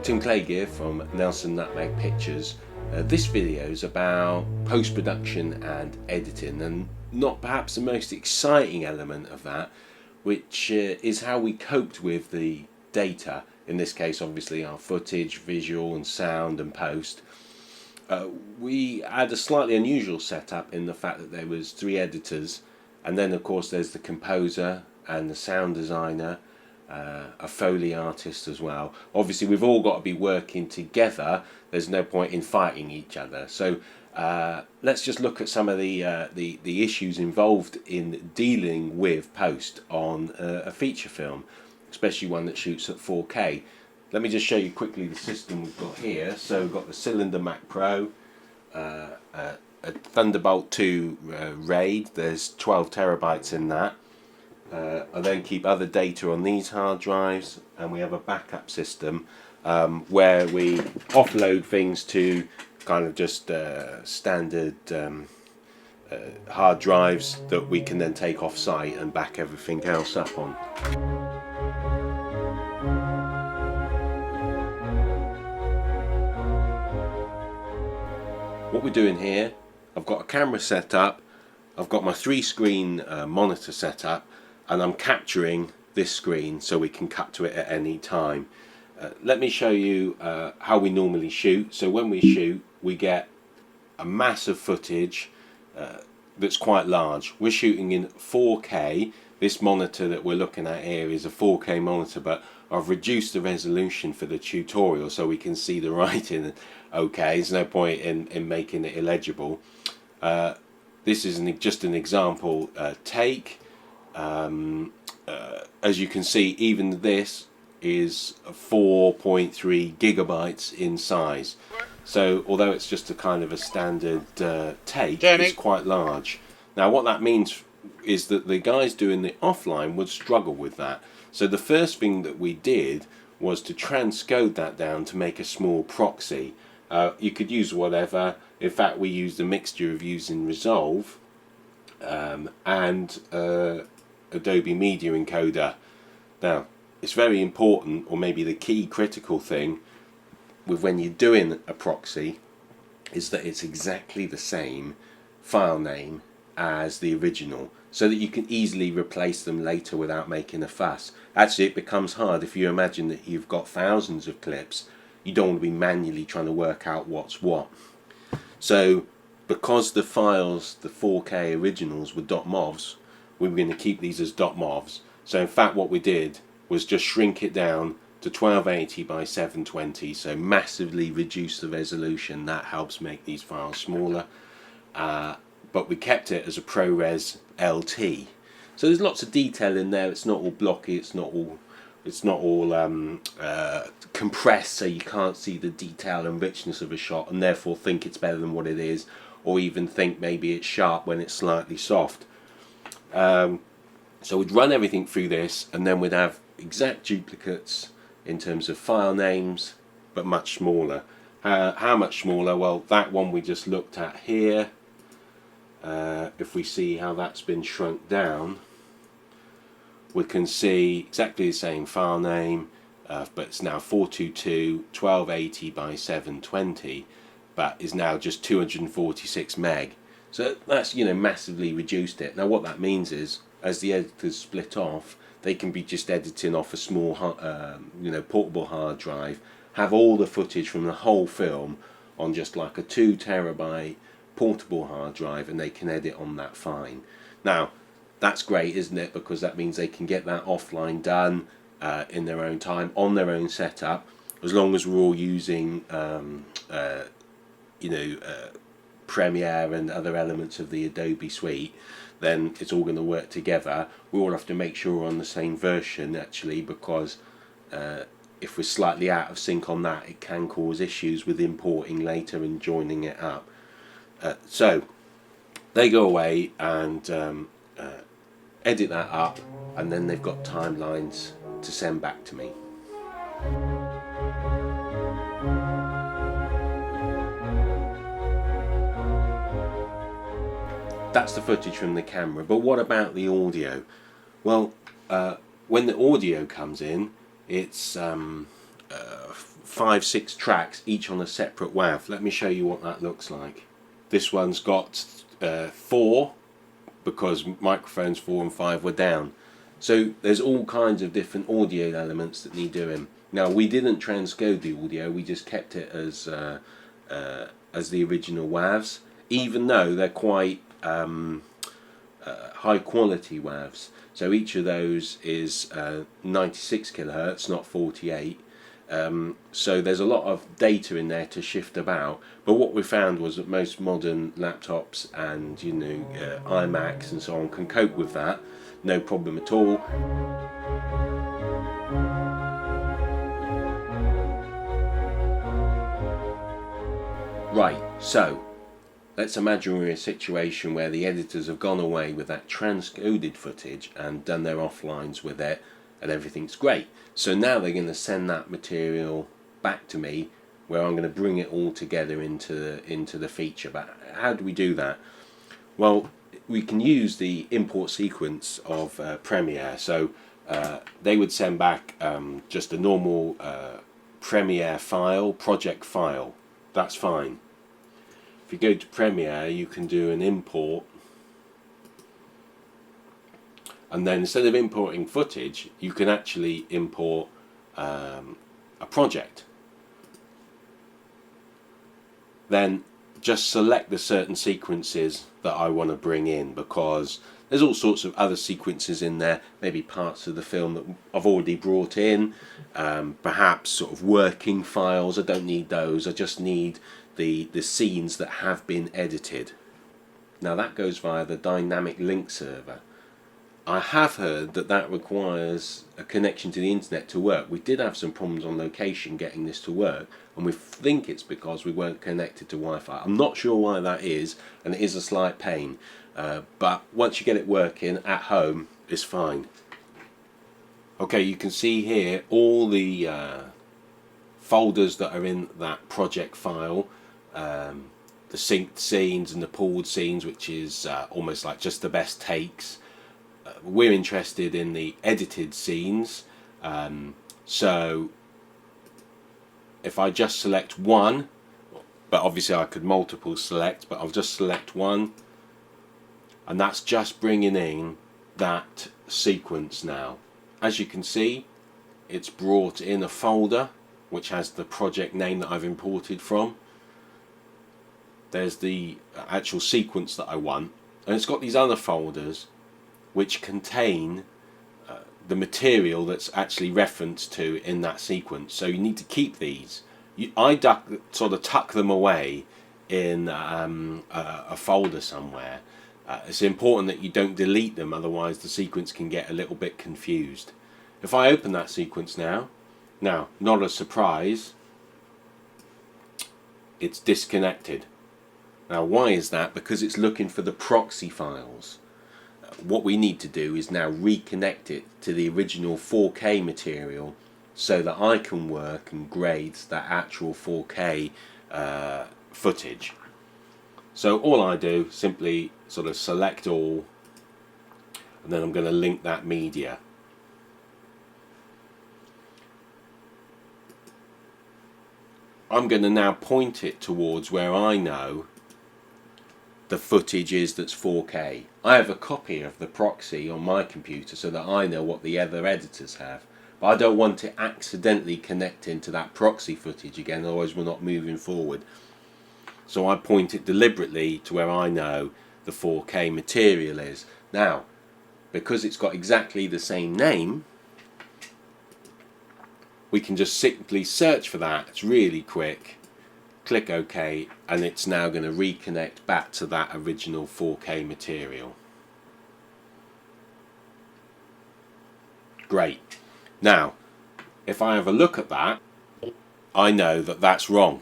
Tim Clegg here from Nelson Nutmeg Pictures. This video is about post-production and editing, and not perhaps the most exciting element of that, which is how we coped with the data. In this case, obviously our footage, visual and sound and post. We had a slightly unusual setup in the fact that there was 3 editors, and then of course there's the composer and the sound designer, a Foley artist as well. Obviously we've all got to be working together. There's no point in fighting each other. So let's just look at some of the issues involved in dealing with post on a feature film, especially one that shoots at 4K. Let me just show you quickly the system we've got here. So we've got the Cylinder Mac Pro, a Thunderbolt 2 RAID. There's 12 terabytes in that. I then keep other data on these hard drives, and we have a backup system where we offload things to kind of just standard hard drives that we can then take off site and back everything else up on. What we're doing here, I've got a camera set up, I've got my 3-screen monitor set up, and I'm capturing this screen so we can cut to it at any time. Let me show you how we normally shoot. So when we shoot, we get a massive footage that's quite large. We're shooting in 4K. This monitor that we're looking at here is a 4K monitor, but I've reduced the resolution for the tutorial so we can see the writing okay. There's no point in making it illegible. This is just an example take. As you can see, even this is 4.3 gigabytes in size. So although it's just a kind of a standard take, it's quite large. Now what that means is that the guys doing the offline would struggle with that. So the first thing that we did was to transcode that down to make a small proxy. You could use whatever. In fact, we used a mixture of using Resolve and Adobe Media Encoder. Now it's very important, or maybe the key critical thing with when you're doing a proxy, is that it's exactly the same file name as the original, so that you can easily replace them later without making a fuss. Actually, it becomes hard if you imagine that you've got thousands of clips. You don't want to be manually trying to work out what's what. So because the files, the 4K originals, were .movs, we were going to keep these as .movs. So in fact what we did was just shrink it down to 1280 by 720, so massively reduce the resolution. That helps make these files smaller, but we kept it as a ProRes LT. So there's lots of detail in there. It's not all blocky, it's not all compressed, so you can't see the detail and richness of a shot and therefore think it's better than what it is, or even think maybe it's sharp when it's slightly soft. So we'd run everything through this, and then we'd have exact duplicates in terms of file names, but much smaller. How much smaller? Well, that one we just looked at here. If we see how that's been shrunk down, we can see exactly the same file name, but it's now 422 1280 by 720, but is now just 246 meg. So that's, massively reduced it. Now what that means is, as the editors split off, they can be just editing off a small portable hard drive, have all the footage from the whole film on just like a 2 terabyte portable hard drive, and they can edit on that fine. Now that's great, isn't it? Because that means they can get that offline done in their own time, on their own setup, as long as we're all using Premiere and other elements of the Adobe suite. Then it's all going to work together. We all have to make sure we're on the same version, actually, because if we're slightly out of sync on that, it can cause issues with importing later and joining it up. So they go away and edit that up, and then they've got timelines to send back to me. That's the footage from the camera, but what about the audio? Well, when the audio comes in, it's 5-6 tracks, each on a separate WAV. Let me show you what that looks like. This one's got 4, because microphones 4 and 5 were down. So there's all kinds of different audio elements that need doing. Now, we didn't transcode the audio, we just kept it as the original WAVs, even though they're quite high quality WAVs. So each of those is 96 kilohertz, not 48. So there's a lot of data in there to shift about. But what we found was that most modern laptops and iMacs and so on can cope with that, no problem at all. Right, so let's imagine we're in a situation where the editors have gone away with that transcoded footage and done their offlines with it, and everything's great. So now they're going to send that material back to me, where I'm going to bring it all together into the feature. But how do we do that? Well, we can use the import sequence of Premiere. So they would send back just a normal Premiere file, project file. That's fine. If you go to Premiere, you can do an import, and then instead of importing footage, you can actually import a project. Then just select the certain sequences that I want to bring in, because there's all sorts of other sequences in there, maybe parts of the film that I've already brought in, perhaps sort of working files. I don't need those, I just need the scenes that have been edited. Now that goes via the dynamic link server. I have heard that that requires a connection to the internet to work. We did have some problems on location getting this to work, and we think it's because we weren't connected to Wi-Fi. I'm not sure why that is, and it is a slight pain, but once you get it working at home, it's fine. Okay, you can see here all the folders that are in that project file, the synced scenes and the pooled scenes, which is almost like just the best takes. We're interested in the edited scenes, so if I just select one, but obviously I could multiple select, but I'll just select one, and that's just bringing in that sequence now. As you can see, it's brought in a folder which has the project name that I've imported from. There's the actual sequence that I want, and it's got these other folders which contain the material that's actually referenced to in that sequence. So you need to keep these. I sort of tuck them away in a folder somewhere. It's important that you don't delete them, otherwise the sequence can get a little bit confused. If I open that sequence now, not a surprise, it's disconnected. Now why is that? Because it's looking for the proxy files. What we need to do is now reconnect it to the original 4K material so that I can work and grade that actual 4K footage. So all I do, simply sort of select all, and then I'm going to link that media. I'm going to now point it towards where I know the footage is that's 4K. I have a copy of the proxy on my computer so that I know what the other editors have, but I don't want to accidentally connect into that proxy footage again, otherwise we're not moving forward. So I point it deliberately to where I know the 4K material is. Now, because it's got exactly the same name, we can just simply search for that. It's really quick. Click OK, and it's now going to reconnect back to that original 4K material. Great. Now, if I have a look at that, I know that that's wrong.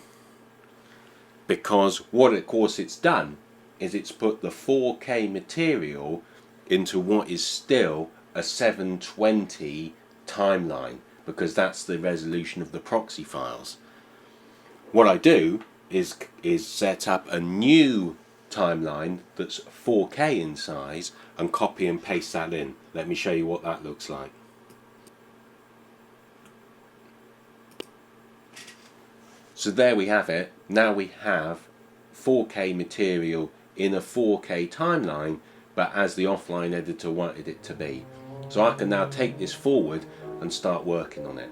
Because what of course it's done is it's put the 4K material into what is still a 720 timeline, because that's the resolution of the proxy files. What I do is set up a new timeline that's 4K in size and copy and paste that in. Let me show you what that looks like. So there we have it. Now we have 4K material in a 4K timeline, but as the offline editor wanted it to be. So I can now take this forward and start working on it.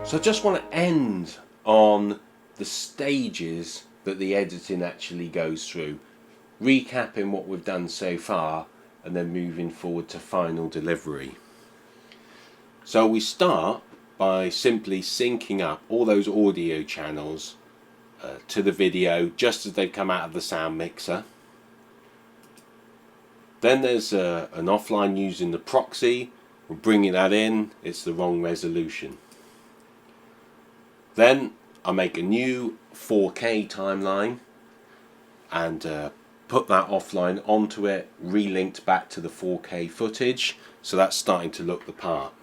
So I just want to end on the stages that the editing actually goes through, recapping what we've done so far and then moving forward to final delivery. So we start by simply syncing up all those audio channels to the video just as they've come out of the sound mixer. Then there's an offline using the proxy. We're bringing that in, it's the wrong resolution. Then I make a new 4K timeline and put that offline onto it, relinked back to the 4K footage, so that's starting to look the part.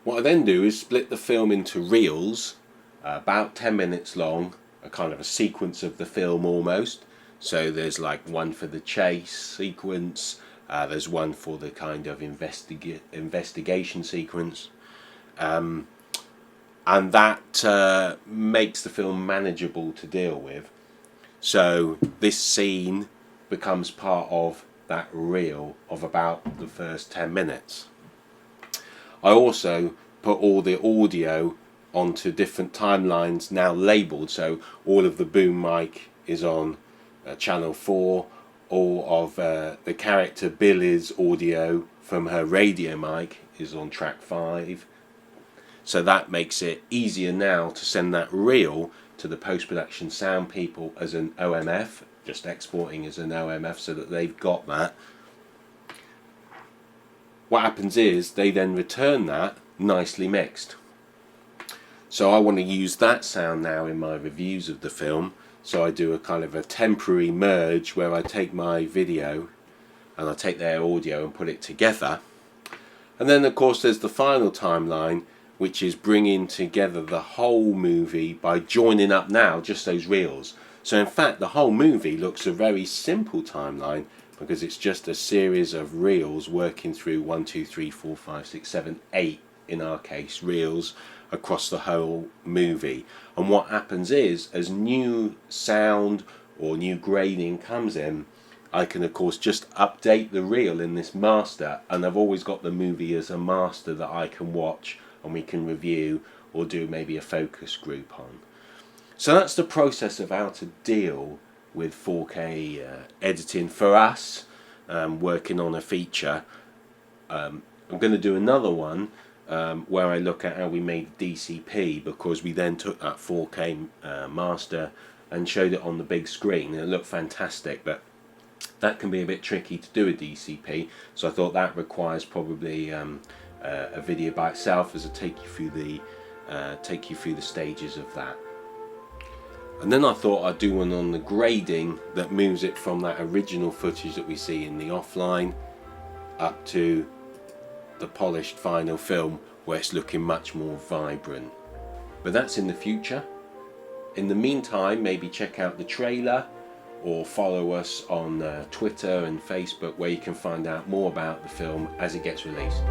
What I then do is split the film into reels, about 10 minutes long, a kind of a sequence of the film almost. So there's like one for the chase sequence, there's one for the kind of investigation sequence, and that makes the film manageable to deal with. So this scene becomes part of that reel of about the first 10 minutes. I also put all the audio onto different timelines now labelled, so all of the boom mic is on channel 4, all of the character Billy's audio from her radio mic is on track 5. So that makes it easier now to send that reel to the post-production sound people as an OMF, just exporting as an OMF so that they've got that. What happens is they then return that nicely mixed. So I want to use that sound now in my reviews of the film, so I do a kind of a temporary merge where I take my video and I take their audio and put it together. And then of course there's the final timeline, which is bringing together the whole movie by joining up now just those reels. So in fact the whole movie looks a very simple timeline because it's just a series of reels working through 1, 2, 3, 4, 5, 6, 7, 8 in our case reels across the whole movie. And what happens is, as new sound or new grading comes in, I can of course just update the reel in this master, and I've always got the movie as a master that I can watch and we can review or do maybe a focus group on. So that's the process of how to deal with 4K editing for us, working on a feature. I'm going to do another one where I look at how we made DCP, because we then took that 4K master and showed it on the big screen and it looked fantastic, but that can be a bit tricky to do a DCP, so I thought that requires probably a video by itself as I take you through the stages of that. And then I thought I'd do one on the grading that moves it from that original footage that we see in the offline up to the polished final film where it's looking much more vibrant. But that's in the future. In the meantime, maybe check out the trailer or follow us on Twitter and Facebook, where you can find out more about the film as it gets released.